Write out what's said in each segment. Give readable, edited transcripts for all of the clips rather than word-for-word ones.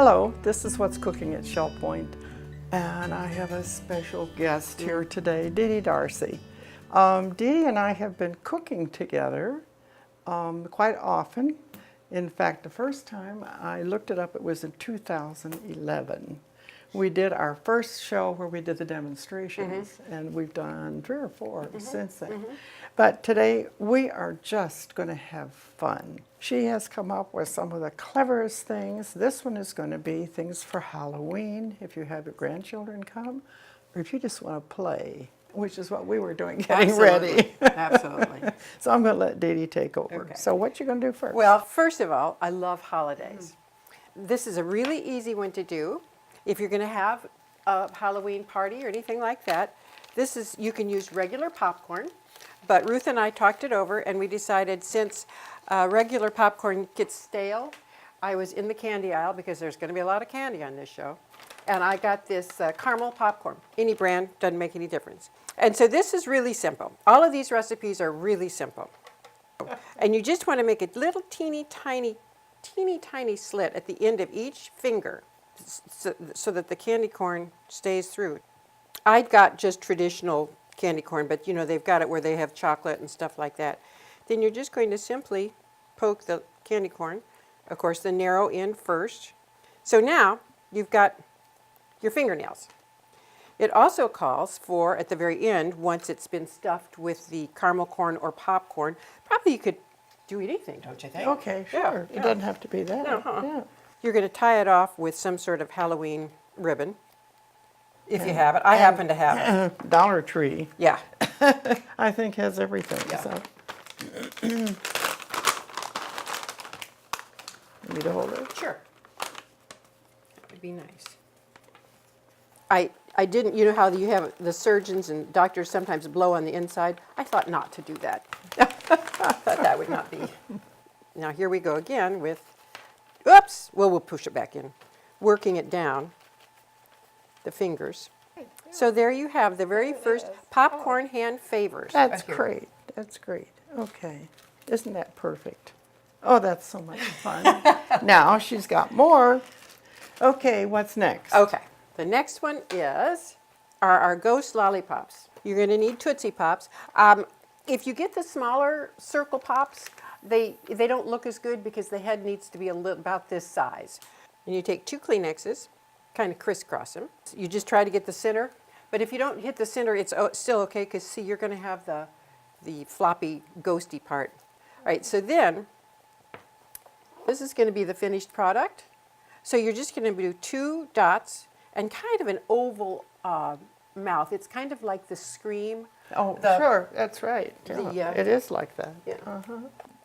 Hello, this is What's Cooking at Shell Point, and I have a special guest here today, Dee Dee Darcy. Dee Dee and I have been cooking together quite often. In fact, the first time I looked it up, it was in 2011. We did our first show where we did the demonstrations, and we've done 3 or 4 since then. But today we are just going to have fun. She has come up with some of the cleverest things. This one is going to be things for Halloween, if you have your grandchildren come, or if you just want to play, which is what we were doing, getting ready. Absolutely. So I'm going to let Dee Dee take over. Okay. So what you going to do first? Well, first of all, I love holidays. This is a really easy one to do. If you're going to have a Halloween party or anything like that, you can use regular popcorn. But Ruth and I talked it over, and we decided since regular popcorn gets stale, I was in the candy aisle because there's going to be a lot of candy on this show, and I got this caramel popcorn. Any brand, doesn't make any difference. And so this is really simple. All of these recipes are really simple. And you just want to make a little teeny tiny slit at the end of each finger so that the candy corn stays through. I got just traditional candy corn, but you know, they've got it where they have chocolate and stuff like that. Then you're just going to simply poke the candy corn, of course the narrow end first. So now you've got your fingernails. It also calls for, at the very end, once it's been stuffed with the caramel corn or popcorn, probably you could do anything, don't you think? Okay, sure. Yeah. It doesn't have to be that. No, Yeah. You're going to tie it off with some sort of Halloween ribbon, if you have it. I happen to have it. Dollar Tree, Yeah. I think, has everything. Yeah. So. You need to hold it? Sure. That would be nice. I didn't, you know how you have the surgeons and doctors sometimes blow on the inside? I thought not to do that. I thought that would not be. Now here we go again with, oops, well, we'll push it back in, working it down, the fingers. So there you have the very first popcorn hand favors. That's great. That's great. Okay. Isn't that perfect? Oh, that's so much fun. Now she's got more. Okay, what's next? Okay, the next one are our ghost lollipops. You're going to need Tootsie Pops. If you get the smaller circle pops, they don't look as good because the head needs to be about this size. And you take 2 Kleenexes, kind of crisscross them. You just try to get the center, but if you don't hit the center, it's still okay because see, you're going to have the floppy, ghosty part. All right, so then this is going to be the finished product. So you're just going to do 2 dots and kind of an oval mouth. It's kind of like the Scream. Oh, sure. That's right. Yeah. It is like that. Yeah.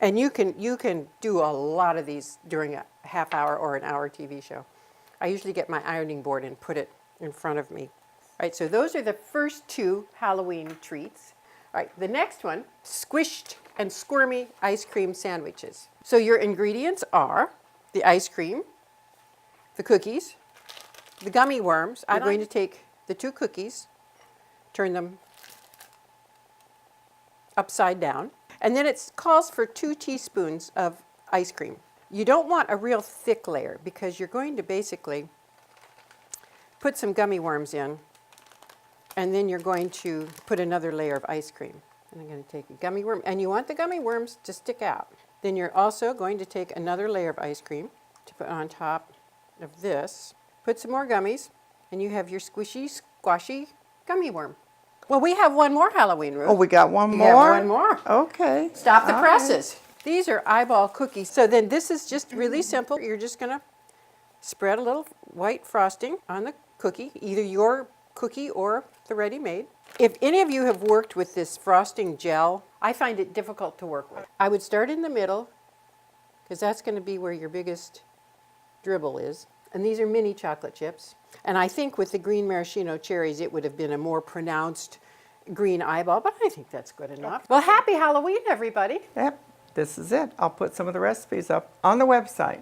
And you can do a lot of these during a half hour or an hour TV show. I usually get my ironing board and put it in front of me. All right, so those are the first 2 Halloween treats. All right, the next one, squished and squirmy ice cream sandwiches. So your ingredients are the ice cream, the cookies, the gummy worms. I'm going to take the 2 cookies, turn them upside down, and then it calls for 2 teaspoons of ice cream. You don't want a real thick layer because you're going to basically put some gummy worms in, and then you're going to put another layer of ice cream. And I'm going to take a gummy worm, and you want the gummy worms to stick out. Then you're also going to take another layer of ice cream to put on top of this. Put some more gummies, and you have your squishy, squashy gummy worm. Well, we have one more Halloween, Ruth. Oh, we got one more? We have one more. Okay. Stop the All presses. Right. These are eyeball cookies. So then this is just really simple. You're just going to spread a little white frosting on the cookie, either your cookie or the ready-made. If any of you have worked with this frosting gel, I find it difficult to work with. I would start in the middle, because that's going to be where your biggest dribble is. And these are mini chocolate chips. And I think with the green maraschino cherries, it would have been a more pronounced green eyeball, but I think that's good enough. Well, happy Halloween, everybody. Yep, this is it. I'll put some of the recipes up on the website.